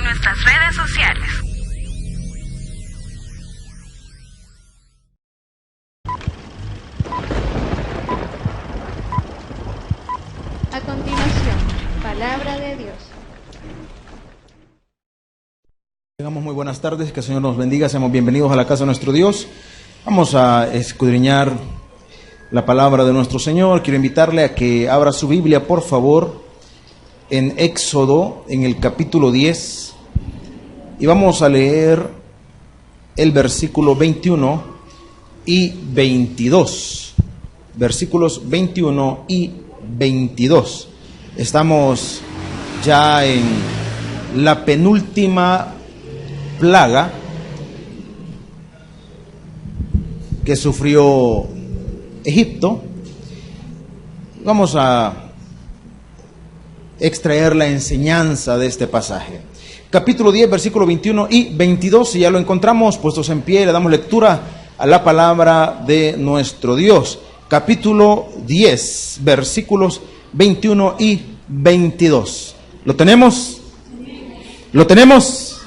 nuestras redes sociales. A continuación, palabra de Dios. Tengamos muy buenas tardes, que el Señor nos bendiga, seamos bienvenidos a la casa de nuestro Dios. Vamos a escudriñar la palabra de nuestro Señor. Quiero invitarle a que abra su Biblia, por favor, en Éxodo, en el capítulo 10, y vamos a leer el versículo 21 y 22. Versículos 21 y 22. Estamos ya en la penúltima plaga que sufrió Egipto. Vamos a extraer la enseñanza de este pasaje. Capítulo 10, versículo 21 y 22. Si ya lo encontramos, puestos en pie, le damos lectura a la palabra de nuestro Dios. Capítulo 10, versículos 21 y 22. ¿Lo tenemos? ¿Lo tenemos?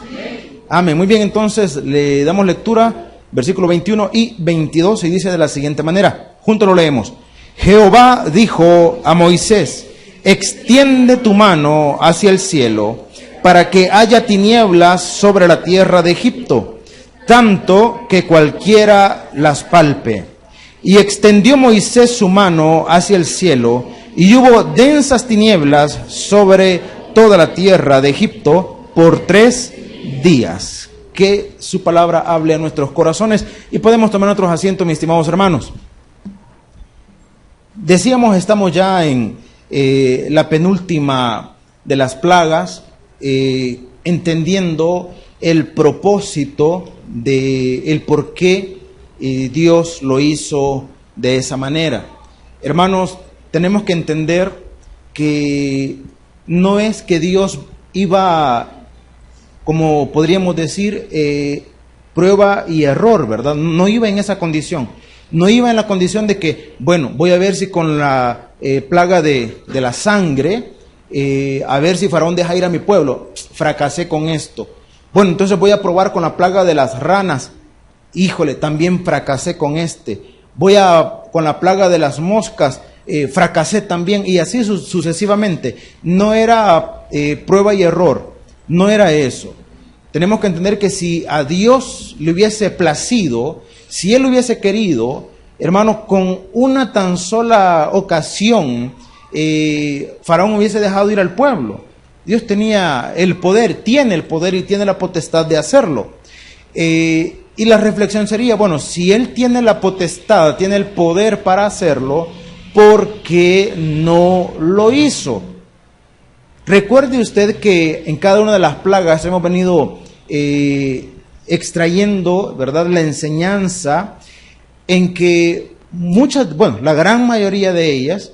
Amén. Muy bien, entonces le damos lectura, versículo 21 y 22, y dice de la siguiente manera. Juntos lo leemos. Jehová dijo a Moisés: extiende tu mano hacia el cielo, para que haya tinieblas sobre la tierra de Egipto, tanto que cualquiera las palpe. Y extendió Moisés su mano hacia el cielo, y hubo densas tinieblas sobre toda la tierra de Egipto por 3 días. Que su palabra hable a nuestros corazones y podemos tomar nuestros asientos, mis estimados hermanos. Decíamos, estamos ya en la penúltima de las plagas, entendiendo el propósito de el por qué Dios lo hizo de esa manera. Hermanos, tenemos que entender que no es que Dios iba, como podríamos decir, prueba y error, ¿verdad? No iba en esa condición. No iba en la condición de que, bueno, voy a ver si con la plaga de la sangre, a ver si Faraón deja ir a mi pueblo. Fracasé con esto. Bueno, entonces voy a probar con la plaga de las ranas. Híjole, también fracasé con este. Con la plaga de las moscas, fracasé también, y así sucesivamente. No era prueba y error, no era eso. Tenemos que entender que si a Dios le hubiese placido, si Él hubiese querido, hermanos, con una tan sola ocasión, Faraón hubiese dejado ir al pueblo. Dios tenía el poder, tiene el poder y tiene la potestad de hacerlo. Y la reflexión sería, bueno, si Él tiene la potestad, tiene el poder para hacerlo, ¿por qué no lo hizo? Recuerde usted que en cada una de las plagas hemos venido extrayendo, ¿verdad?, la enseñanza en que la gran mayoría de ellas,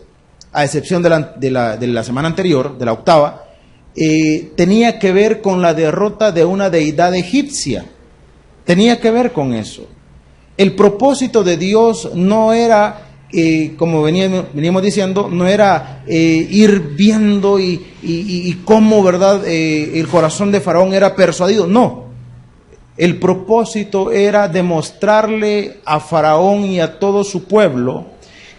a excepción de la semana anterior, de la octava, tenía que ver con la derrota de una deidad egipcia. Tenía que ver con eso. El propósito de Dios no era, como veníamos diciendo, no era ir viendo y cómo, ¿verdad?, el corazón de Faraón era persuadido. No. El propósito era demostrarle a Faraón y a todo su pueblo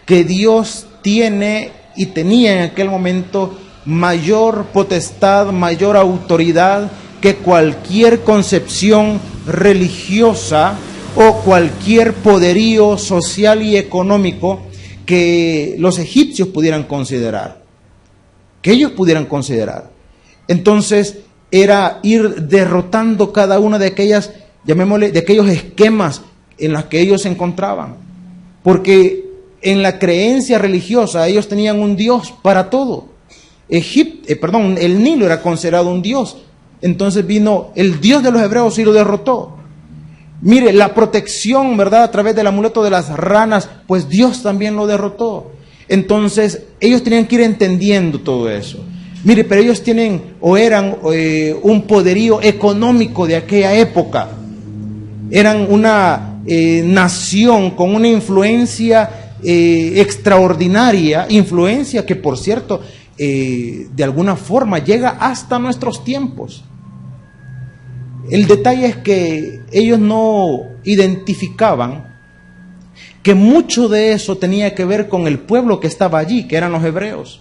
que Dios tiene y tenía en aquel momento mayor potestad, mayor autoridad que cualquier concepción religiosa o cualquier poderío social y económico que los egipcios pudieran considerar, que ellos pudieran considerar. Entonces era ir derrotando cada una de aquellas, llamémosle, de aquellos esquemas en los que ellos se encontraban, porque en la creencia religiosa ellos tenían un Dios para todo. El Nilo era considerado un Dios. Entonces vino el Dios de los hebreos y lo derrotó. Mire, la protección, ¿verdad?, a través del amuleto de las ranas, pues Dios también lo derrotó. Entonces ellos tenían que ir entendiendo todo eso. Mire, pero ellos eran un poderío económico de aquella época. Eran una nación con una influencia extraordinaria, influencia que, por cierto, de alguna forma llega hasta nuestros tiempos. El detalle es que ellos no identificaban que mucho de eso tenía que ver con el pueblo que estaba allí, que eran los hebreos.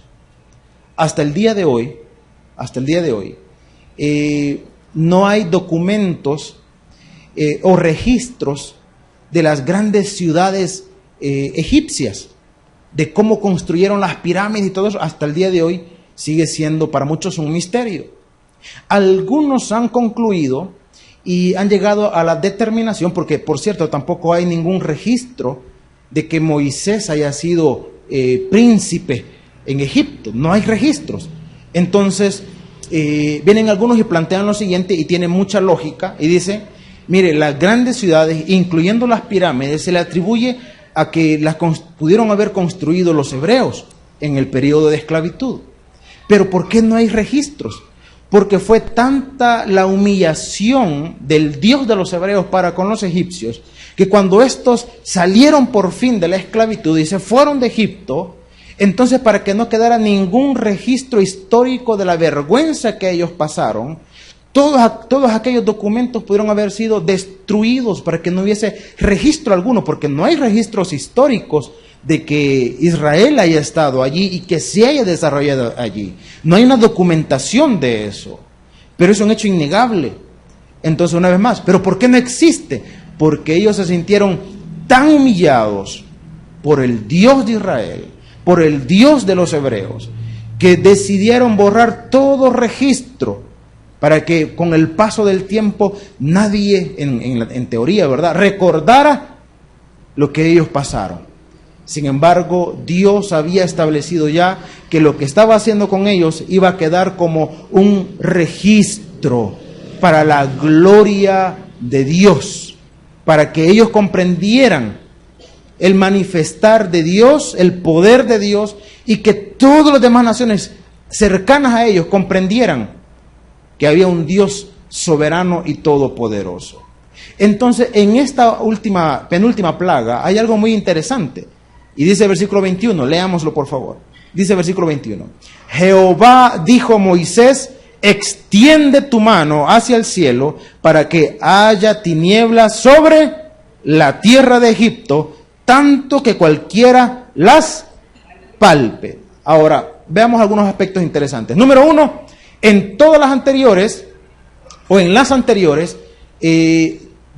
Hasta el día de hoy, no hay documentos o registros de las grandes ciudades egipcias, de cómo construyeron las pirámides y todo eso. Hasta el día de hoy sigue siendo para muchos un misterio. Algunos han concluido y han llegado a la determinación, porque por cierto tampoco hay ningún registro de que Moisés haya sido príncipe en Egipto, no hay registros. Entonces vienen algunos y plantean lo siguiente, y tiene mucha lógica, y dice: mire, las grandes ciudades, incluyendo las pirámides, se le atribuye a que las pudieron haber construido los hebreos en el periodo de esclavitud. Pero ¿por qué no hay registros? Porque fue tanta la humillación del Dios de los hebreos para con los egipcios, que cuando estos salieron por fin de la esclavitud y se fueron de Egipto, entonces, para que no quedara ningún registro histórico de la vergüenza que ellos pasaron, todos aquellos documentos pudieron haber sido destruidos para que no hubiese registro alguno, porque no hay registros históricos de que Israel haya estado allí y que se haya desarrollado allí. No hay una documentación de eso, pero es un hecho innegable. Entonces, una vez más, ¿pero por qué no existe? Porque ellos se sintieron tan humillados por el Dios de Israel, por el Dios de los hebreos, que decidieron borrar todo registro para que con el paso del tiempo nadie, en teoría, ¿verdad?, recordara lo que ellos pasaron. Sin embargo, Dios había establecido ya que lo que estaba haciendo con ellos iba a quedar como un registro para la gloria de Dios, para que ellos comprendieran el manifestar de Dios, el poder de Dios, y que todas las demás naciones cercanas a ellos comprendieran que había un Dios soberano y todopoderoso. Entonces, en esta penúltima plaga hay algo muy interesante. Y dice el versículo 21, leámoslo por favor. Dice el versículo 21. Jehová dijo a Moisés: extiende tu mano hacia el cielo para que haya tinieblas sobre la tierra de Egipto, tanto que cualquiera las palpe. Ahora, veamos algunos aspectos interesantes. Número uno, en todas las anteriores, o en las anteriores,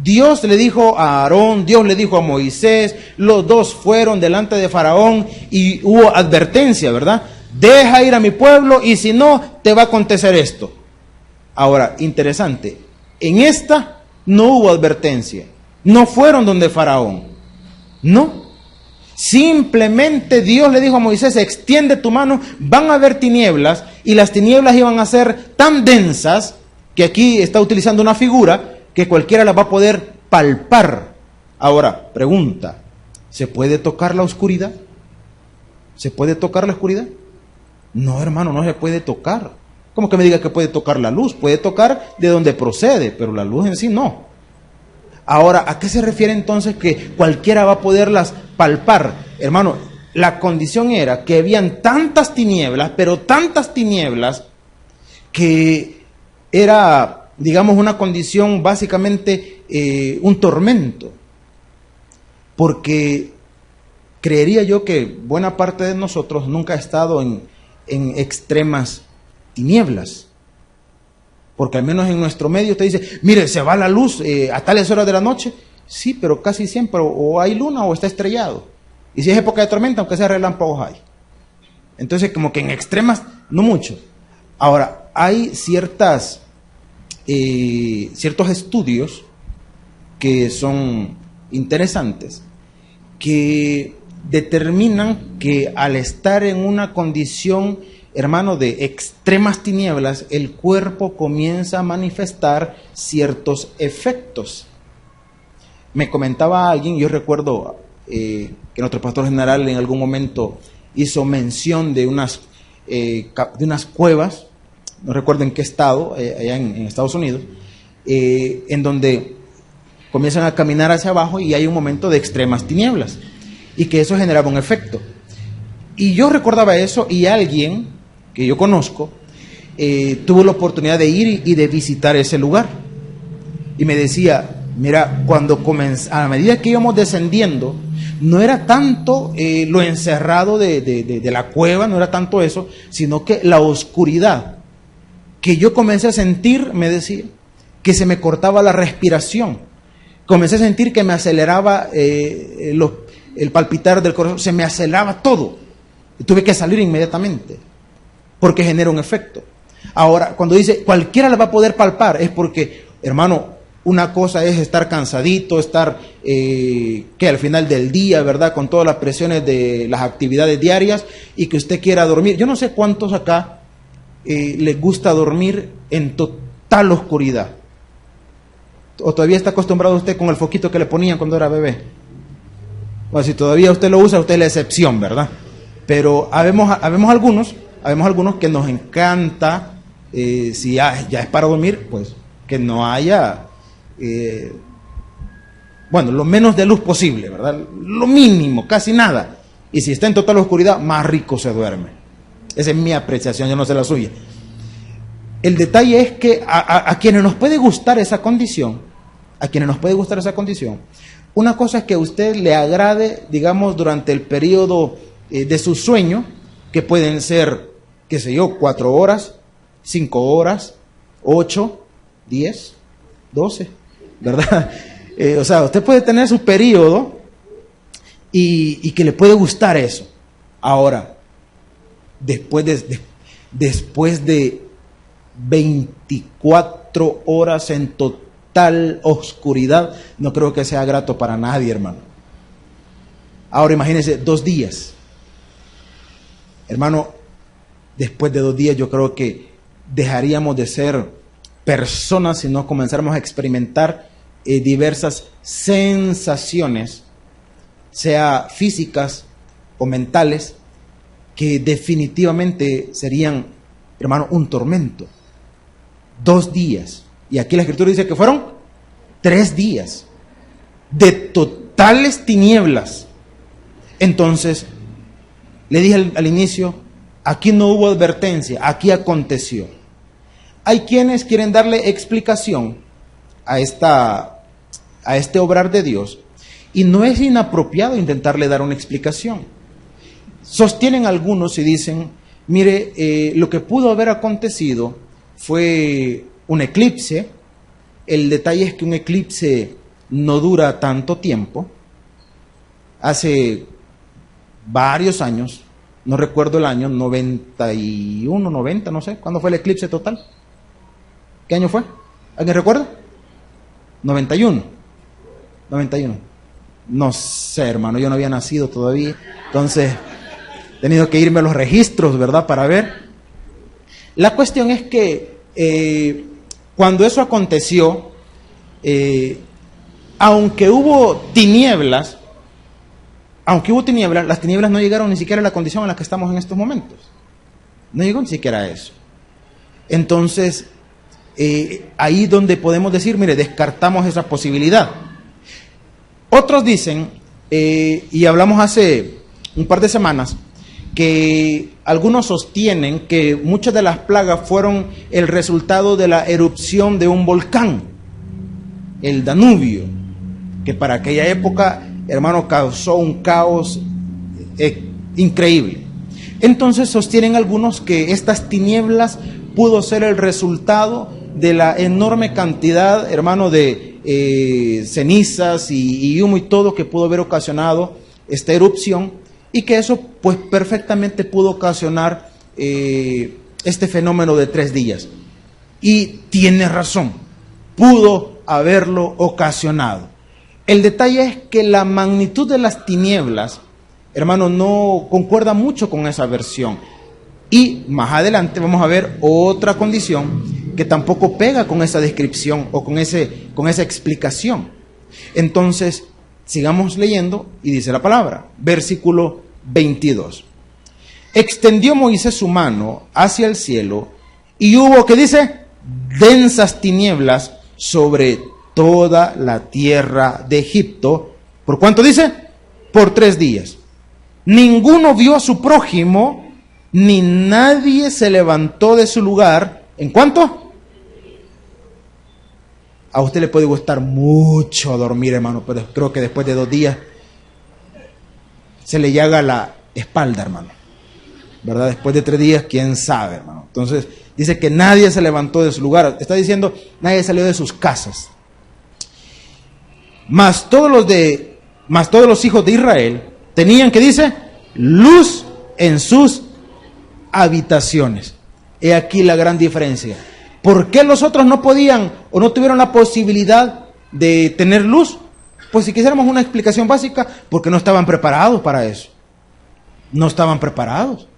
Dios le dijo a Aarón, Dios le dijo a Moisés, los dos fueron delante de Faraón y hubo advertencia, ¿verdad? Deja ir a mi pueblo y si no, te va a acontecer esto. Ahora, interesante, en esta no hubo advertencia, no fueron donde Faraón, no. Simplemente Dios le dijo a Moisés: extiende tu mano, van a haber tinieblas, y las tinieblas iban a ser tan densas, que aquí está utilizando una figura, que cualquiera la va a poder palpar. Ahora, pregunta, ¿se puede tocar la oscuridad? ¿Se puede tocar la oscuridad? No, hermano, no se puede tocar. ¿Cómo que me diga que puede tocar la luz? Puede tocar de donde procede, pero la luz en sí no. Ahora, ¿a qué se refiere entonces que cualquiera va a poderlas palpar? Hermano, la condición era que habían tantas tinieblas, pero tantas tinieblas, que era, digamos, una condición básicamente un tormento. Porque creería yo que buena parte de nosotros nunca ha estado en extremas tinieblas. Porque al menos en nuestro medio usted dice: mire, se va la luz a tales horas de la noche. Sí, pero casi siempre o hay luna o está estrellado. Y si es época de tormenta, aunque sea relámpagos hay. Entonces, como que en extremas, no mucho. Ahora, hay ciertos estudios que son interesantes, que determinan que al estar en una condición, hermano, de extremas tinieblas, el cuerpo comienza a manifestar ciertos efectos. Me comentaba alguien, yo recuerdo que nuestro pastor general en algún momento hizo mención de unas cuevas, no recuerdo en qué estado, allá en Estados Unidos, en donde comienzan a caminar hacia abajo y hay un momento de extremas tinieblas, y que eso generaba un efecto. Y yo recordaba eso, y alguien que yo conozco tuvo la oportunidad de ir y de visitar ese lugar. y me decía, mira, a medida que íbamos descendiendo, no era tanto lo encerrado de la cueva, no era tanto eso, sino que la oscuridad que yo comencé a sentir, me decía, que se me cortaba la respiración, comencé a sentir que me aceleraba el palpitar del corazón, se me aceleraba todo, y tuve que salir inmediatamente, porque genera un efecto. Ahora, cuando dice, cualquiera la va a poder palpar, es porque, hermano, una cosa es estar cansadito, estar que al final del día, ¿verdad? Con todas las presiones de las actividades diarias y que usted quiera dormir. Yo no sé cuántos acá les gusta dormir en total oscuridad. ¿O todavía está acostumbrado usted con el foquito que le ponían cuando era bebé? Bueno, si todavía usted lo usa, usted es la excepción, ¿verdad? Pero habemos algunos que nos encanta, si ya es para dormir, pues que no haya... lo menos de luz posible, ¿verdad? Lo mínimo, casi nada. Y si está en total oscuridad, más rico se duerme. Esa es mi apreciación, yo no sé la suya. El detalle es que a quienes nos puede gustar esa condición, una cosa es que a usted le agrade, digamos, durante el periodo de su sueño, que pueden ser, 4 horas, 5 horas, 8, 10, 12, ¿verdad? Usted puede tener su periodo y que le puede gustar eso. Ahora, después de 24 horas en total oscuridad, no creo que sea grato para nadie, hermano. Ahora imagínense 2 días. Hermano, después de 2 días yo creo que dejaríamos de ser personas si no comenzáramos a experimentar diversas sensaciones, sea físicas o mentales, que definitivamente serían, hermano, un tormento. 2 días. Y aquí la Escritura dice que fueron 3 días de totales tinieblas. Entonces, le dije al inicio, aquí no hubo advertencia, aquí aconteció. Hay quienes quieren darle explicación a este obrar de Dios, y no es inapropiado intentarle dar una explicación. Sostienen algunos y dicen, mire, lo que pudo haber acontecido fue un eclipse. El detalle es que un eclipse no dura tanto tiempo. Hace varios años, no recuerdo el año, 91, 90, no sé, ¿cuándo fue el eclipse total? ¿Qué año fue? ¿Alguien recuerda? 91. No sé, hermano, yo no había nacido todavía, entonces he tenido que irme a los registros, ¿verdad?, para ver. La cuestión es que cuando eso aconteció, aunque hubo tinieblas, las tinieblas no llegaron ni siquiera a la condición en la que estamos en estos momentos. No llegó ni siquiera a eso. Entonces, ahí donde podemos decir, mire, descartamos esa posibilidad. Otros dicen, y hablamos hace un par de semanas, que algunos sostienen que muchas de las plagas fueron el resultado de la erupción de un volcán, el Danubio, que para aquella época, hermano, causó un caos increíble. Entonces sostienen algunos que estas tinieblas pudo ser el resultado de la enorme cantidad, hermano, de cenizas y humo y todo que pudo haber ocasionado esta erupción, y que eso pues perfectamente pudo ocasionar este fenómeno de 3 días. Y tiene razón, pudo haberlo ocasionado. El detalle es que la magnitud de las tinieblas, hermano, no concuerda mucho con esa versión. Y más adelante vamos a ver otra condición que tampoco pega con esa descripción o con esa explicación. Entonces, sigamos leyendo y dice la palabra, versículo 22. Extendió Moisés su mano hacia el cielo y hubo, ¿qué dice? Densas tinieblas sobre toda la tierra de Egipto. ¿Por cuánto dice? Por 3 días. Ninguno vio a su prójimo, ni nadie se levantó de su lugar. ¿En cuánto? A usted le puede gustar mucho dormir, hermano, pero creo que después de 2 días se le llaga la espalda, hermano, ¿verdad? Después de 3 días, quién sabe, hermano. Entonces, dice que nadie se levantó de su lugar. Está diciendo, nadie salió de sus casas. Mas todos los hijos de Israel tenían, ¿qué dice? Luz en sus habitaciones. He aquí la gran diferencia. ¿Por qué los otros no podían o no tuvieron la posibilidad de tener luz? Pues si quisiéramos una explicación básica, porque no estaban preparados para eso. No estaban preparados.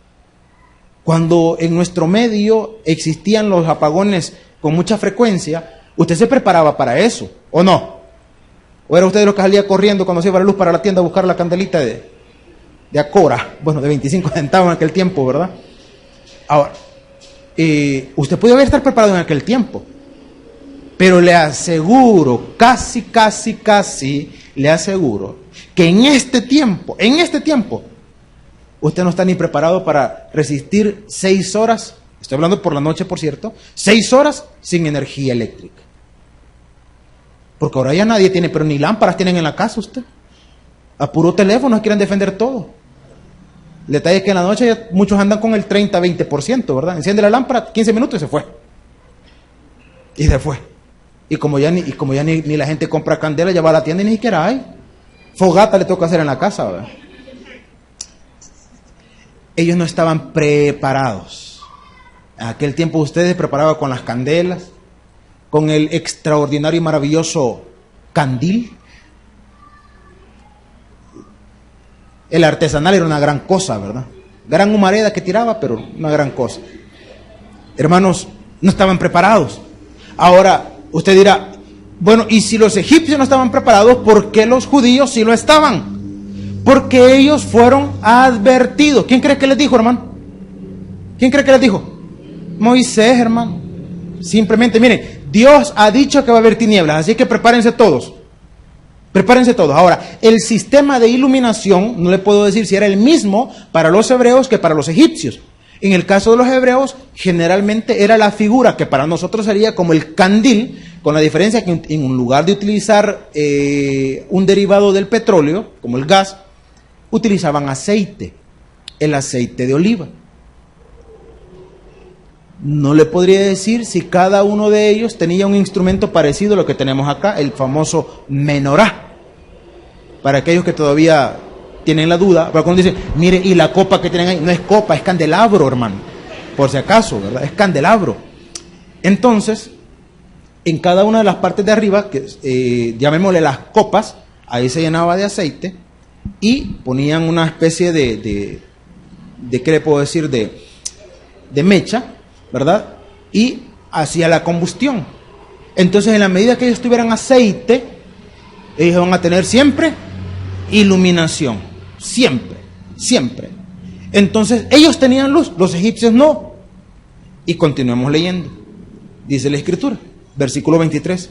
Cuando en nuestro medio existían los apagones con mucha frecuencia, usted se preparaba para eso, ¿o no? ¿O era usted de los que salía corriendo cuando se iba la luz para la tienda a buscar la candelita de Acora? Bueno, de 25 centavos en aquel tiempo, ¿verdad? Ahora, usted puede estar preparado en aquel tiempo, pero le aseguro, casi, le aseguro que en este tiempo, usted no está ni preparado para resistir 6 horas, estoy hablando por la noche, por cierto, 6 horas sin energía eléctrica. Porque ahora ya nadie tiene, pero ni lámparas tienen en la casa usted. A puro teléfono quieren defender todo. El detalle es que en la noche ya muchos andan con el 30-20%, ¿verdad? Enciende la lámpara, 15 minutos y se fue. Y se fue. Y como ya ni la gente compra candela, ya va a la tienda y ni siquiera hay. Fogata le toca hacer en la casa, ¿verdad? Ellos no estaban preparados. En aquel tiempo ustedes se preparaban con las candelas, con el extraordinario y maravilloso candil. El artesanal era una gran cosa, ¿verdad? Gran humareda que tiraba, pero una gran cosa. Hermanos, no estaban preparados. Ahora, usted dirá, bueno, y si los egipcios no estaban preparados, ¿por qué los judíos sí lo estaban? Porque ellos fueron advertidos. ¿Quién cree que les dijo, hermano? ¿Quién cree que les dijo? Moisés, hermano. Simplemente, miren, Dios ha dicho que va a haber tinieblas, así que prepárense todos. Prepárense todos. Ahora, el sistema de iluminación, no le puedo decir si era el mismo para los hebreos que para los egipcios. En el caso de los hebreos, generalmente era la figura que para nosotros sería como el candil, con la diferencia que en lugar de utilizar un derivado del petróleo, como el gas, utilizaban aceite, el aceite de oliva. No le podría decir si cada uno de ellos tenía un instrumento parecido a lo que tenemos acá, el famoso menorá. Para aquellos que todavía tienen la duda, pero cuando dicen, mire, y la copa que tienen ahí, no es copa, es candelabro, hermano. Por si acaso, ¿verdad? Es candelabro. Entonces, en cada una de las partes de arriba, que llamémosle las copas, ahí se llenaba de aceite y ponían una especie de ¿qué le puedo decir? De mecha, ¿verdad? Y hacía la combustión. Entonces, en la medida que ellos tuvieran aceite, ellos van a tener siempre iluminación. Siempre, siempre. Entonces, ellos tenían luz, los egipcios no. Y continuemos leyendo. Dice la Escritura, versículo 23.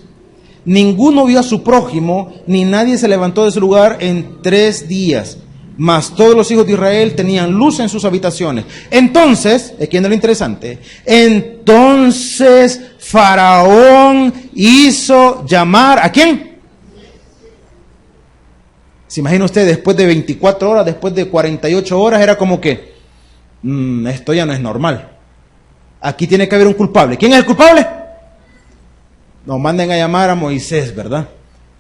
Ninguno vio a su prójimo, ni nadie se levantó de su lugar en 3 días. Mas todos los hijos de Israel tenían luz en sus habitaciones. Entonces, aquí viene lo interesante. Entonces Faraón hizo llamar, ¿a quién? ¿Se imagina usted después de 24 horas, después de 48 horas, era como que, esto ya no es normal. Aquí tiene que haber un culpable. ¿Quién es el culpable? Nos manden a llamar a Moisés, ¿verdad?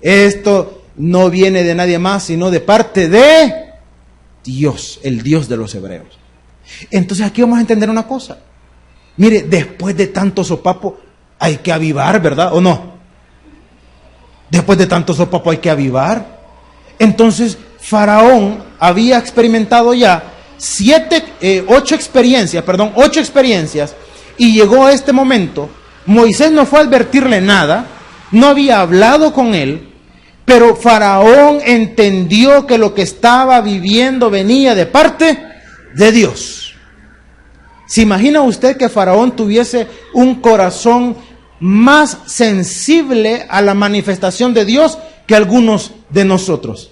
Esto no viene de nadie más, sino de parte de Dios, el Dios de los hebreos. Entonces aquí vamos a entender una cosa. Mire, después de tanto sopapo hay que avivar, ¿verdad? ¿O no? Después de tanto sopapo hay que avivar. Entonces Faraón había experimentado ya 8 experiencias y llegó a este momento. Moisés no fue a advertirle nada, no había hablado con él, pero Faraón entendió que lo que estaba viviendo venía de parte de Dios. ¿Se imagina usted que Faraón tuviese un corazón más sensible a la manifestación de Dios que algunos de nosotros?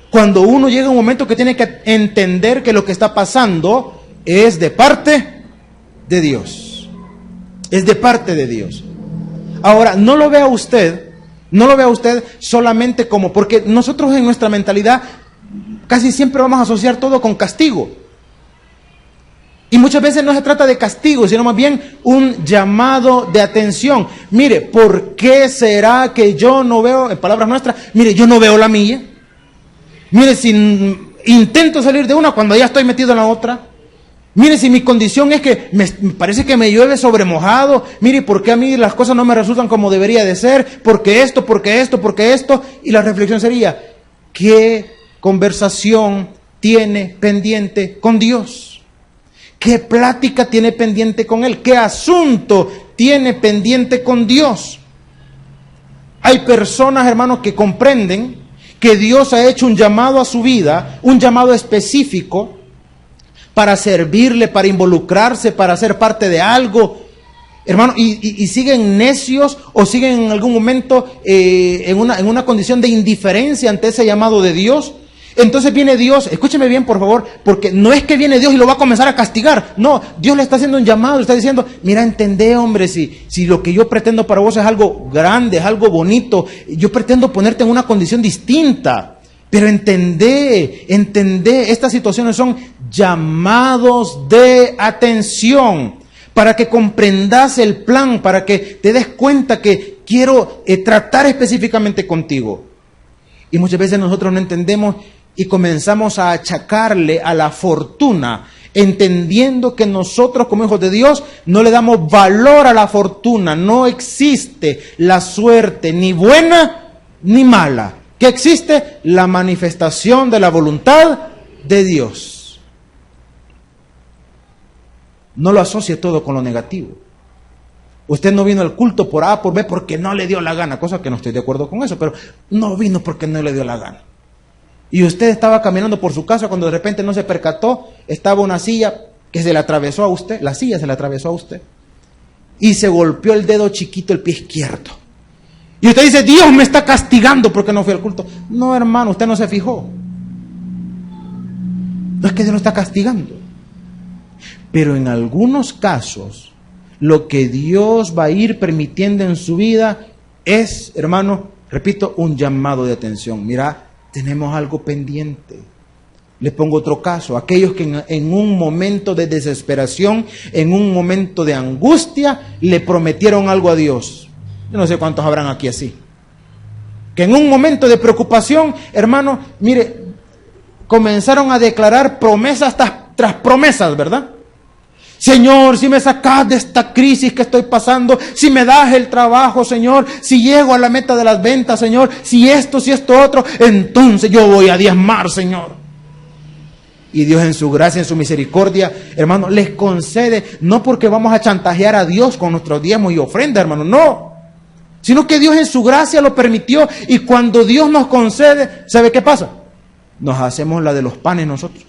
Cuando uno llega a un momento que tiene que entender que lo que está pasando es de parte de Dios. Es de parte de Dios. Ahora, no lo vea usted solamente como, porque nosotros en nuestra mentalidad casi siempre vamos a asociar todo con castigo. Y muchas veces no se trata de castigo, sino más bien un llamado de atención. Mire, ¿por qué será que yo no veo, en palabras nuestras, mire, yo no veo la milla? Mire, si intento salir de una cuando ya estoy metido en la otra. Mire, si mi condición es que me parece que me llueve sobre mojado. Mire, ¿por qué a mí las cosas no me resultan como debería de ser? ¿Por qué esto? Y la reflexión sería, ¿qué conversación tiene pendiente con Dios? ¿Qué plática tiene pendiente con Él? ¿Qué asunto tiene pendiente con Dios? Hay personas, hermanos, que comprenden que Dios ha hecho un llamado a su vida, un llamado específico para servirle, para involucrarse, para ser parte de algo. Hermano, y siguen necios o siguen en algún momento en una condición de indiferencia ante ese llamado de Dios. Entonces viene Dios, escúcheme bien por favor, porque no es que viene Dios y lo va a comenzar a castigar. No, Dios le está haciendo un llamado, le está diciendo, mira, entendé, hombre, si lo que yo pretendo para vos es algo grande, es algo bonito, yo pretendo ponerte en una condición distinta. Pero entendé, estas situaciones son llamados de atención para que comprendas el plan, para que te des cuenta que quiero tratar específicamente contigo. Y muchas veces nosotros no entendemos y comenzamos a achacarle a la fortuna, entendiendo que nosotros como hijos de Dios no le damos valor a la fortuna. No existe la suerte ni buena ni mala. ¿Qué existe? La manifestación de la voluntad de Dios. No lo asocie todo con lo negativo. Usted no vino al culto por A, por B, porque no le dio la gana, cosa que no estoy de acuerdo con eso, pero no vino porque no le dio la gana. Y usted estaba caminando por su casa cuando de repente no se percató, estaba una silla que se le atravesó a usted, la silla se le atravesó a usted, y se golpeó el dedo chiquito, el pie izquierdo. Y usted dice, Dios me está castigando porque no fui al culto. No, hermano, usted no se fijó. No es que Dios lo está castigando. Pero en algunos casos, lo que Dios va a ir permitiendo en su vida es, hermano, repito, un llamado de atención. Mira, tenemos algo pendiente. Les pongo otro caso. Aquellos que en un momento de desesperación, en un momento de angustia, le prometieron algo a Dios. Yo no sé cuántos habrán aquí así. Que en un momento de preocupación, hermano, mire, comenzaron a declarar promesas tras promesas, ¿verdad? Señor, si me sacas de esta crisis que estoy pasando, si me das el trabajo, Señor, si llego a la meta de las ventas, Señor, si esto otro, entonces yo voy a diezmar, Señor. Y Dios en su gracia, en su misericordia, hermano, les concede, no porque vamos a chantajear a Dios con nuestros diezmos y ofrendas, hermano, no. Sino que Dios en su gracia lo permitió, y cuando Dios nos concede, ¿sabe qué pasa? Nos hacemos la de los panes nosotros.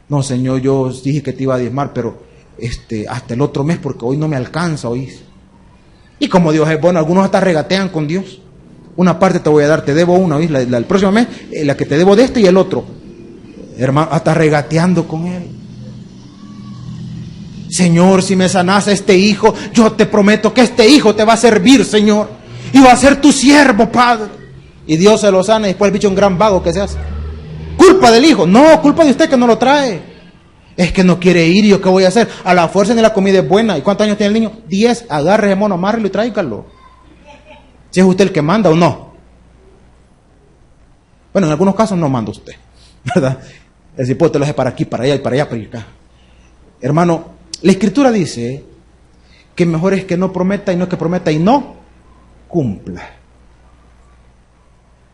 No, Señor, yo dije que te iba a diezmar, pero hasta el otro mes, porque hoy no me alcanza, ¿oís? Y como Dios es bueno, algunos hasta regatean con Dios. Una parte te voy a dar, te debo una, ¿oís? El próximo mes, la que te debo de y el otro. Hermano, hasta regateando con Él. Señor, si me sanas a este hijo, yo te prometo que este hijo te va a servir, Señor. Y va a ser tu siervo, Padre. Y Dios se lo sana y después el bicho un gran vago que se hace. Culpa del hijo, no, culpa de usted que no lo trae. Es que no quiere ir, ¿y yo qué voy a hacer? A la fuerza ni la comida es buena. ¿Y cuántos años tiene el niño? 10, agarre ese mono, amárrelo y tráigalo. Si es usted el que manda o no. Bueno, en algunos casos no manda usted, ¿verdad? El cipote te lo hace para aquí, para allá y para allá, para acá. Hermano, la Escritura dice que mejor es que no prometa y no que prometa y no cumpla.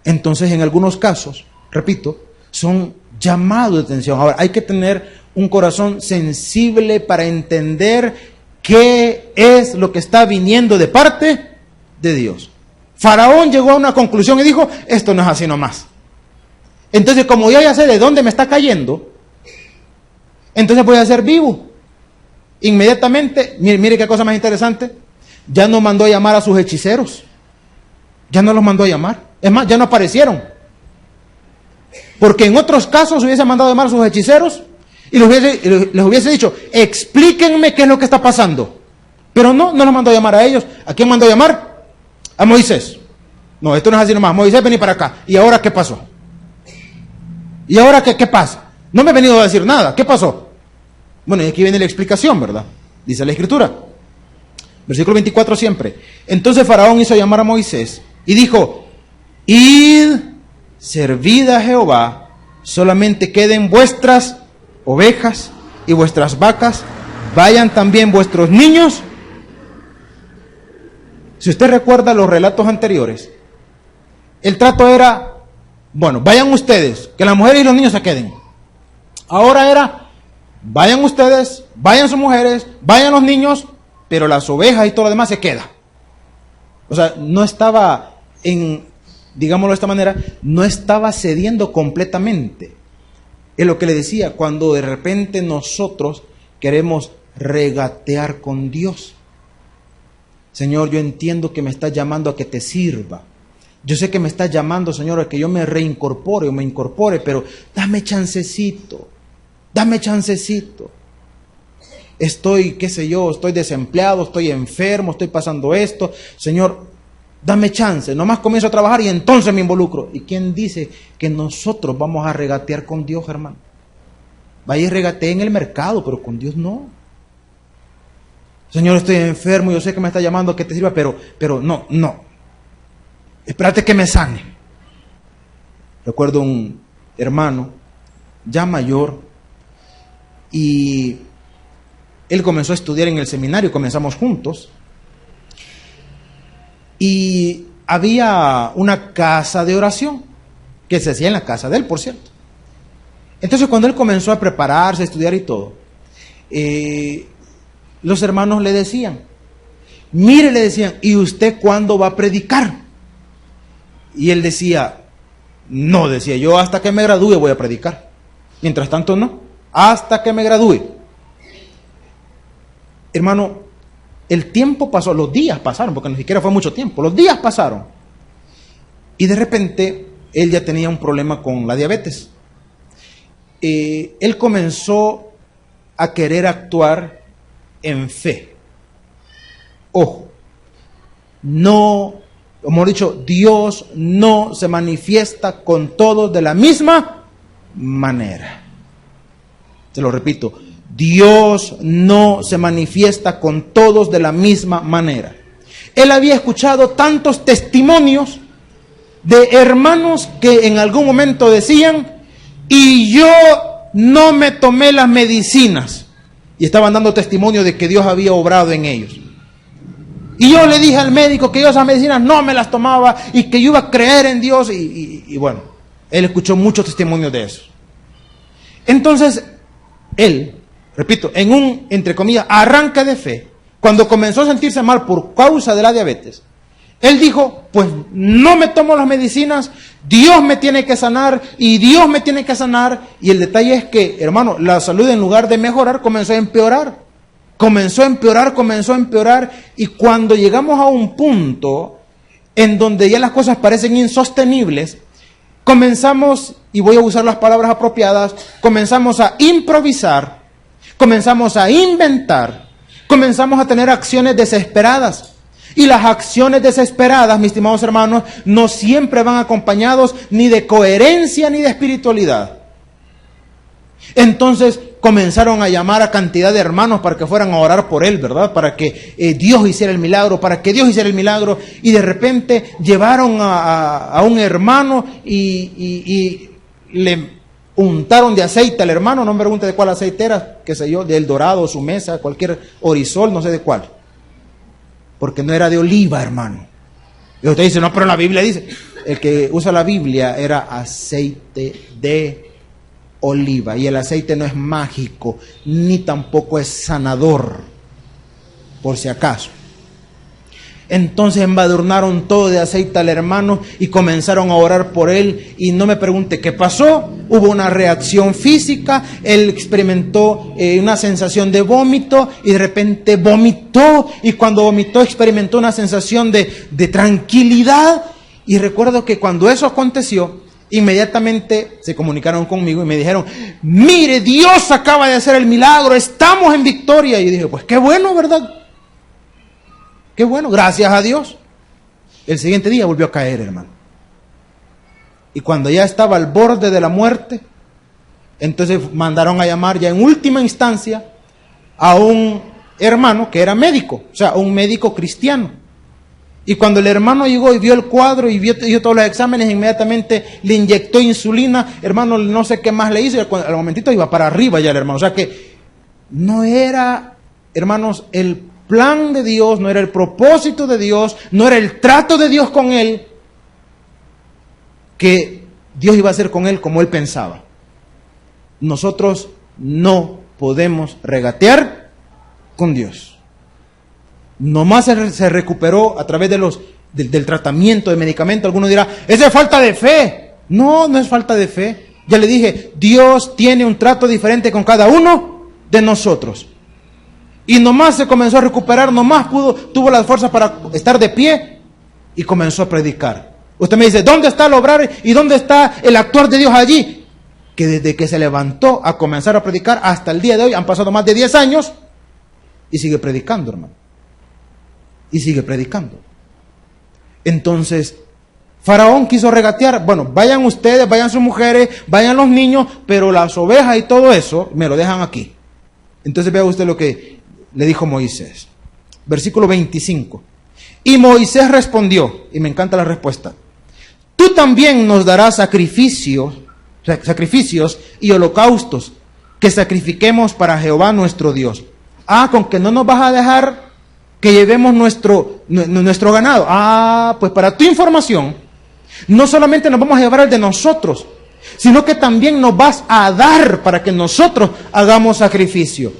Entonces, en algunos casos, repito, son llamados de atención. Ahora, hay que tener un corazón sensible para entender qué es lo que está viniendo de parte de Dios. Faraón llegó a una conclusión y dijo, esto no es así nomás. Entonces, como yo ya sé de dónde me está cayendo, entonces voy a ser vivo. Inmediatamente, mire qué cosa más interesante, ya no mandó a llamar a sus hechiceros. Ya no los mandó a llamar. Es más, ya no aparecieron. Porque en otros casos hubiese mandado a llamar a sus hechiceros y les hubiese dicho, explíquenme qué es lo que está pasando. Pero no los mandó a llamar a ellos. ¿A quién mandó a llamar? A Moisés. No, esto no es así nomás. Moisés, vení para acá. ¿Y ahora qué pasó? ¿Y ahora qué pasa? No me he venido a decir nada. ¿Qué pasó? Bueno, y aquí viene la explicación, ¿verdad? Dice la Escritura. Versículo 24 siempre. Entonces Faraón hizo llamar a Moisés y dijo: id, servid a Jehová, solamente queden vuestras ovejas y vuestras vacas, vayan también vuestros niños. Si usted recuerda los relatos anteriores, el trato era: bueno, vayan ustedes, que las mujeres y los niños se queden. Ahora era: vayan ustedes, vayan sus mujeres, vayan los niños, pero las ovejas y todo lo demás se queda. O sea, no estaba digámoslo de esta manera, no estaba cediendo completamente. Es lo que le decía, cuando de repente nosotros queremos regatear con Dios. Señor, yo entiendo que me estás llamando a que te sirva. Yo sé que me estás llamando, Señor, a que yo me reincorpore o me incorpore, pero dame chancecito. Dame chancecito. Estoy, qué sé yo, estoy desempleado, estoy enfermo, estoy pasando esto. Señor, dame chance. Nomás comienzo a trabajar y entonces me involucro. ¿Y quién dice que nosotros vamos a regatear con Dios, hermano? Vaya y regatee en el mercado, pero con Dios no. Señor, estoy enfermo, yo sé que me está llamando a que te sirva, pero no. Espérate que me sane. Recuerdo un hermano ya mayor, y él comenzó a estudiar en el seminario, comenzamos juntos, y había una casa de oración que se hacía en la casa de él, por cierto. Entonces cuando él comenzó a prepararse, a estudiar y todo, los hermanos le decían: mire, le decían, ¿y usted cuándo va a predicar? Y él decía: no, decía, yo hasta que me gradúe voy a predicar. Mientras tanto no, hasta que me gradúe. Hermano, el tiempo pasó, los días pasaron, porque ni siquiera fue mucho tiempo, los días pasaron. Y de repente, él ya tenía un problema con la diabetes. Él comenzó a querer actuar en fe. Ojo, no, como hemos dicho, Dios no se manifiesta con todos de la misma manera. Se lo repito, Dios no se manifiesta con todos de la misma manera. Él había escuchado tantos testimonios de hermanos que en algún momento decían: y yo no me tomé las medicinas. Y estaban dando testimonio de que Dios había obrado en ellos. Y yo le dije al médico que yo esas medicinas no me las tomaba y que yo iba a creer en Dios. Y bueno, él escuchó muchos testimonios de eso. Entonces, él, repito, en un, entre comillas, arranque de fe, cuando comenzó a sentirse mal por causa de la diabetes, él dijo: pues no me tomo las medicinas, Dios me tiene que sanar y Dios me tiene que sanar. Y el detalle es que, hermano, la salud en lugar de mejorar comenzó a empeorar. Comenzó a empeorar, y cuando llegamos a un punto en donde ya las cosas parecen insostenibles, comenzamos, y voy a usar las palabras apropiadas, comenzamos a improvisar, comenzamos a inventar, comenzamos a tener acciones desesperadas. Y las acciones desesperadas, mis estimados hermanos, no siempre van acompañados ni de coherencia ni de espiritualidad. Entonces comenzaron a llamar a cantidad de hermanos para que fueran a orar por él, ¿verdad? Para que Dios hiciera el milagro, y de repente llevaron a un hermano y le untaron de aceite al hermano. No me pregunte de cuál aceite era, qué sé yo, del Dorado, su mesa, cualquier Orisol, no sé de cuál. Porque no era de oliva, hermano. Y usted dice: no, pero la Biblia dice. El que usa la Biblia era aceite de oliva. Y el aceite no es mágico, ni tampoco es sanador, por si acaso. Entonces embadurnaron todo de aceite al hermano y comenzaron a orar por él. Y no me pregunte qué pasó. Hubo una reacción física. Él experimentó una sensación de vómito y de repente vomitó. Y cuando vomitó experimentó una sensación de tranquilidad. Y recuerdo que cuando eso aconteció, inmediatamente se comunicaron conmigo y me dijeron: mire, Dios acaba de hacer el milagro, estamos en victoria. Y dije: pues qué bueno, ¿verdad? qué bueno, gracias a Dios. El siguiente día volvió a caer, hermano. Y cuando ya estaba al borde de la muerte, entonces mandaron a llamar ya en última instancia a un hermano que era médico, o sea, un médico cristiano. Y cuando el hermano llegó y vio el cuadro y vio todos los exámenes, inmediatamente le inyectó insulina, hermano, no sé qué más le hizo, y al momentito iba para arriba ya el hermano. O sea que no era, hermanos, el plan de Dios, no era el propósito de Dios, no era el trato de Dios con él, que Dios iba a hacer con él como él pensaba. Nosotros no podemos regatear con Dios. Nomás se recuperó a través del tratamiento de medicamento. Alguno dirá, esa es falta de fe. No, no es falta de fe. Ya le dije, Dios tiene un trato diferente con cada uno de nosotros. Y nomás se comenzó a recuperar, nomás tuvo las fuerzas para estar de pie y comenzó a predicar. Usted me dice, ¿dónde está el obrar y dónde está el actuar de Dios allí? Que desde que se levantó a comenzar a predicar hasta el día de hoy han pasado más de 10 años y sigue predicando, hermano. Y sigue predicando. Entonces, Faraón quiso regatear. Bueno, vayan ustedes, vayan sus mujeres, vayan los niños, pero las ovejas y todo eso me lo dejan aquí. Entonces vea usted lo que le dijo Moisés. Versículo 25. Y Moisés respondió, y me encanta la respuesta: tú también nos darás sacrificios y holocaustos que sacrifiquemos para Jehová nuestro Dios. Con que no nos vas a dejar que llevemos nuestro ganado. Pues para tu información, no solamente nos vamos a llevar el de nosotros, sino que también nos vas a dar para que nosotros hagamos sacrificio.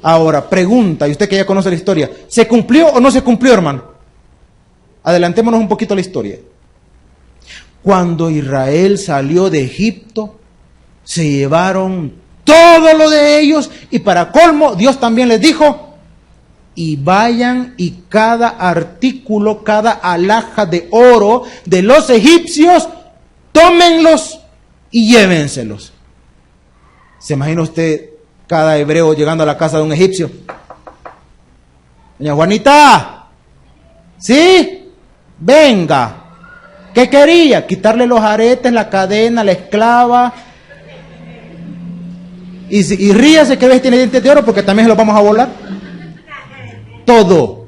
Ahora, pregunta, y usted que ya conoce la historia, ¿se cumplió o no se cumplió, hermano? Adelantémonos un poquito a la historia. Cuando Israel salió de Egipto, se llevaron todo lo de ellos, y para colmo, Dios también les dijo: y vayan y cada artículo, cada alhaja de oro de los egipcios, tómenlos y llévenselos. ¿Se imagina usted cada hebreo llegando a la casa de un egipcio? Doña Juanita, ¿sí? Venga. ¿Qué quería? Quitarle los aretes, la cadena, la esclava. Y ríase que ves tiene dientes de oro porque también se los vamos a volar. Todo.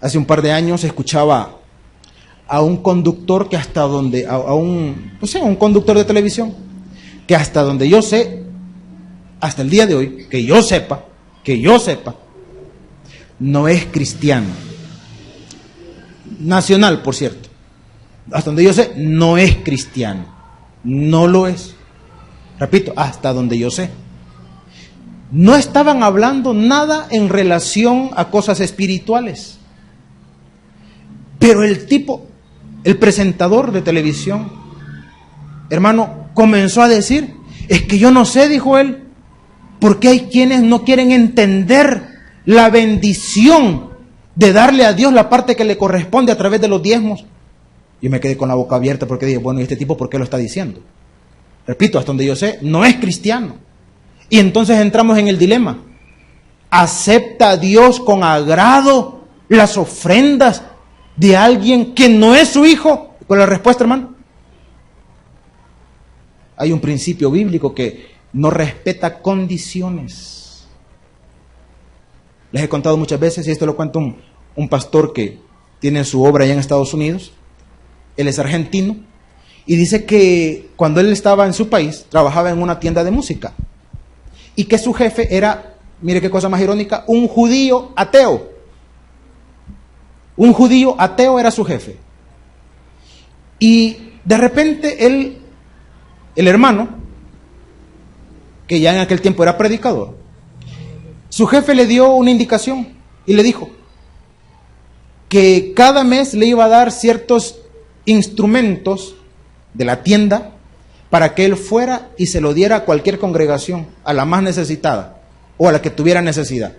Hace un par de años escuchaba a un conductor que hasta donde, un conductor de televisión, que hasta donde yo sé, hasta el día de hoy, que yo sepa, no es cristiano. Nacional, por cierto. Hasta donde yo sé, no es cristiano. No lo es. Repito, hasta donde yo sé. No estaban hablando nada en relación a cosas espirituales. Pero el tipo, el presentador de televisión, hermano, comenzó a decir, es que yo no sé, dijo él, por qué hay quienes no quieren entender la bendición de darle a Dios la parte que le corresponde a través de los diezmos. Y me quedé con la boca abierta porque dije, bueno, ¿y este tipo por qué lo está diciendo? Repito, hasta donde yo sé, no es cristiano. Y entonces entramos en el dilema. ¿Acepta a Dios con agrado las ofrendas de alguien que no es su hijo? ¿Cuál es la respuesta, hermano? Hay un principio bíblico que no respeta condiciones. Les he contado muchas veces, y esto lo cuenta un pastor que tiene su obra allá en Estados Unidos. Él es argentino. Y dice que cuando él estaba en su país, trabajaba en una tienda de música. Y que su jefe era, mire qué cosa más irónica, un judío ateo. Un judío ateo era su jefe. Y de repente el hermano, que ya en aquel tiempo era predicador, su jefe le dio una indicación y le dijo que cada mes le iba a dar ciertos instrumentos de la tienda para que él fuera y se lo diera a cualquier congregación, a la más necesitada o a la que tuviera necesidad,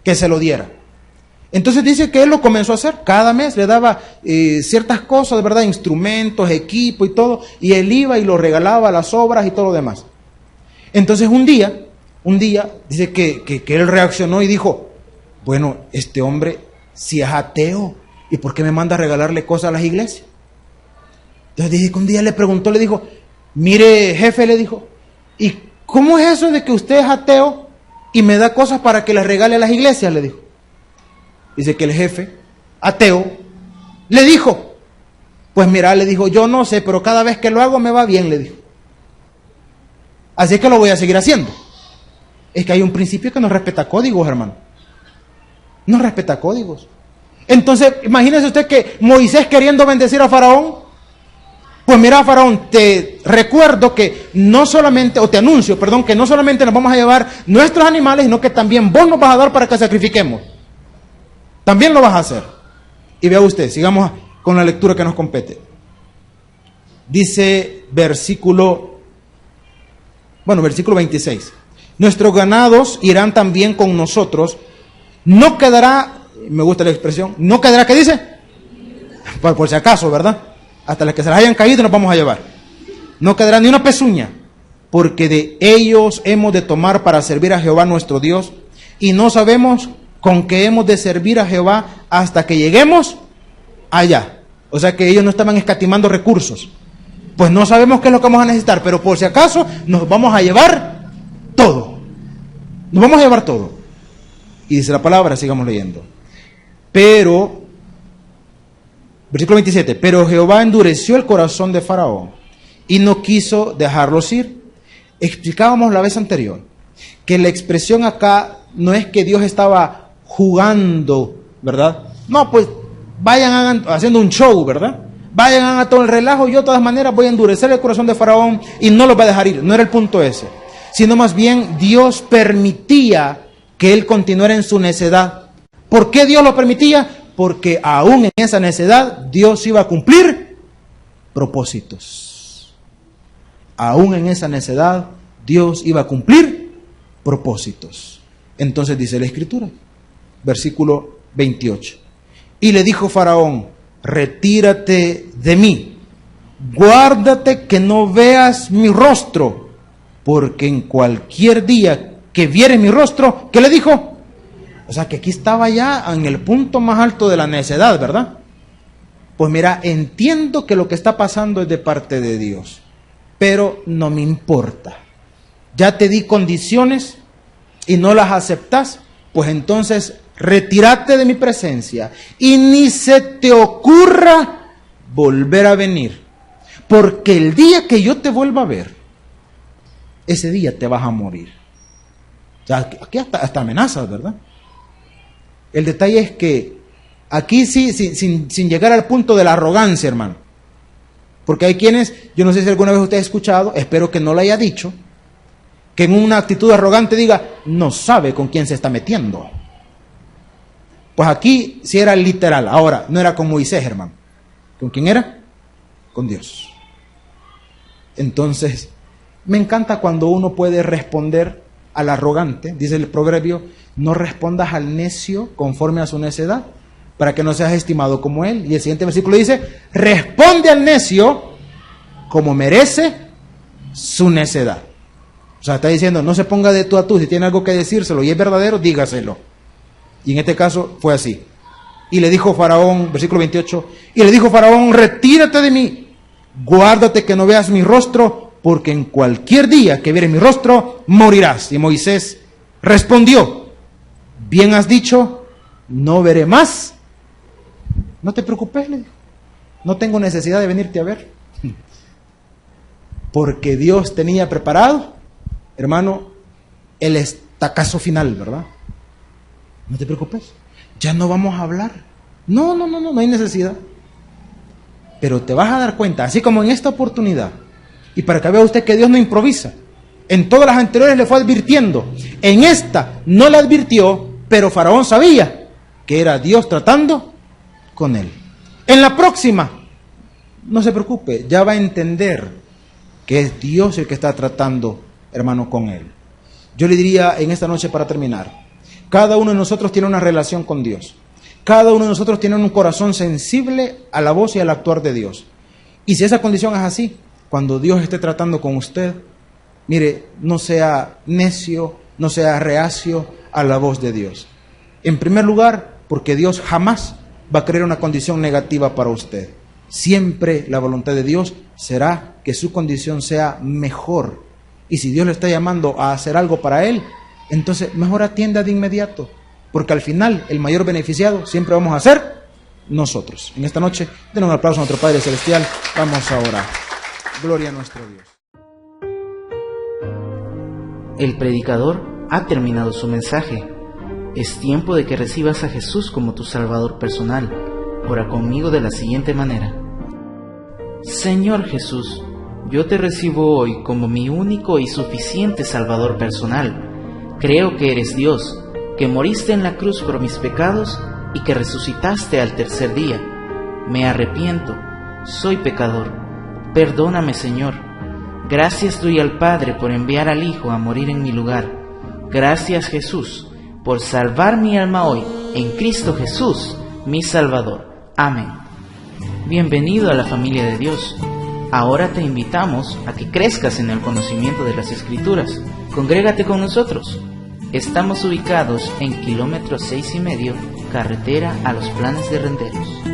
que se lo diera. Entonces dice que él lo comenzó a hacer, cada mes le daba ciertas cosas, de verdad, instrumentos, equipo y todo, y él iba y lo regalaba a las obras y todo lo demás. Entonces un día un día, dice que él reaccionó y dijo, bueno, este hombre si es ateo, ¿y por qué me manda a regalarle cosas a las iglesias? Entonces dice que un día le preguntó, le dijo, mire jefe, le dijo, ¿y cómo es eso de que usted es ateo y me da cosas para que las regale a las iglesias? Le dijo. Dice que el jefe, ateo, le dijo, pues mira, le dijo, yo no sé, pero cada vez que lo hago me va bien, le dijo. Así que lo voy a seguir haciendo. Es que hay un principio que no respeta códigos, hermano. No respeta códigos. Entonces, imagínese usted que Moisés queriendo bendecir a Faraón, pues mira, Faraón, te recuerdo que no solamente, o te anuncio, perdón, que no solamente nos vamos a llevar nuestros animales, sino que también vos nos vas a dar para que sacrifiquemos. También lo vas a hacer. Y vea usted, sigamos con la lectura que nos compete. Dice versículo 26. Nuestros ganados irán también con nosotros. No quedará, me gusta la expresión, no quedará, ¿qué dice? Por si acaso, ¿verdad? Hasta las que se las hayan caído nos vamos a llevar. No quedará ni una pezuña, porque de ellos hemos de tomar para servir a Jehová nuestro Dios, y no sabemos con qué hemos de servir a Jehová hasta que lleguemos allá. O sea que ellos no estaban escatimando recursos. Pues no sabemos qué es lo que vamos a necesitar, pero por si acaso nos vamos a llevar todo. Nos vamos a llevar todo. Y dice la palabra, sigamos leyendo. Pero, versículo 27, pero Jehová endureció el corazón de Faraón y no quiso dejarlos ir. Explicábamos la vez anterior que la expresión acá no es que Dios estaba jugando, ¿verdad? No, pues vayan haciendo un show, ¿verdad? Vayan a todo el relajo, yo de todas maneras voy a endurecer el corazón de Faraón y no los va a dejar ir. No era el punto ese, sino más bien Dios permitía que él continuara en su necedad. ¿Por qué Dios lo permitía? Porque aún en esa necedad Dios iba a cumplir propósitos. Aún en esa necedad Dios iba a cumplir propósitos. Entonces dice la Escritura, versículo 28. Y le dijo Faraón, retírate de mí, guárdate que no veas mi rostro, porque en cualquier día que viere mi rostro, ¿qué le dijo? O sea que aquí estaba ya en el punto más alto de la necedad, ¿verdad? Pues mira, entiendo que lo que está pasando es de parte de Dios, pero no me importa. Ya te di condiciones y no las aceptas, pues entonces retírate de mi presencia y ni se te ocurra volver a venir, porque el día que yo te vuelva a ver, ese día te vas a morir. O sea, aquí hasta amenazas, ¿verdad? El detalle es que aquí sí, sin llegar al punto de la arrogancia, hermano. Porque hay quienes, yo no sé si alguna vez usted ha escuchado, espero que no lo haya dicho, que en una actitud arrogante diga, no sabe con quién se está metiendo. Pues aquí sí era literal. Ahora, no era con Moisés, hermano. ¿Con quién era? Con Dios. Entonces, me encanta cuando uno puede responder al arrogante. Dice el proverbio, no respondas al necio conforme a su necedad, para que no seas estimado como él. Y el siguiente versículo dice, responde al necio como merece su necedad. O sea, está diciendo, no se ponga de tú a tú. Si tiene algo que decírselo y es verdadero, dígaselo. Y en este caso fue así. Y le dijo Faraón, versículo 28, y le dijo Faraón, retírate de mí, guárdate que no veas mi rostro, porque en cualquier día que vieres mi rostro, morirás. Y Moisés respondió, bien has dicho, no veré más. No te preocupes, le dijo, no tengo necesidad de venirte a ver. Porque Dios tenía preparado, hermano, el estacazo final, ¿verdad? No te preocupes, ya no vamos a hablar. No hay necesidad. Pero te vas a dar cuenta, así como en esta oportunidad, y para que vea usted que Dios no improvisa. En todas las anteriores le fue advirtiendo. En esta no le advirtió, pero Faraón sabía que era Dios tratando con él. En la próxima, no se preocupe, ya va a entender que es Dios el que está tratando, hermano, con él. Yo le diría en esta noche para terminar, cada uno de nosotros tiene una relación con Dios. Cada uno de nosotros tiene un corazón sensible a la voz y al actuar de Dios. Y si esa condición es así, cuando Dios esté tratando con usted, mire, no sea necio, no sea reacio a la voz de Dios. En primer lugar, porque Dios jamás va a crear una condición negativa para usted. Siempre la voluntad de Dios será que su condición sea mejor. Y si Dios le está llamando a hacer algo para él, entonces mejor atienda de inmediato, porque al final el mayor beneficiado siempre vamos a ser nosotros. En esta noche, denos un aplauso a nuestro Padre Celestial. Vamos a orar. Gloria a nuestro Dios. El predicador ha terminado su mensaje. Es tiempo de que recibas a Jesús como tu Salvador personal. Ora conmigo de la siguiente manera. Señor Jesús, yo te recibo hoy como mi único y suficiente Salvador personal. Creo que eres Dios, que moriste en la cruz por mis pecados y que resucitaste al tercer día. Me arrepiento, soy pecador. Perdóname, Señor. Gracias doy al Padre por enviar al Hijo a morir en mi lugar. Gracias, Jesús, por salvar mi alma hoy en Cristo Jesús, mi Salvador. Amén. Bienvenido a la familia de Dios. Ahora te invitamos a que crezcas en el conocimiento de las Escrituras. Congrégate con nosotros. Estamos ubicados en kilómetro 6,5, carretera a Los Planes de Renderos.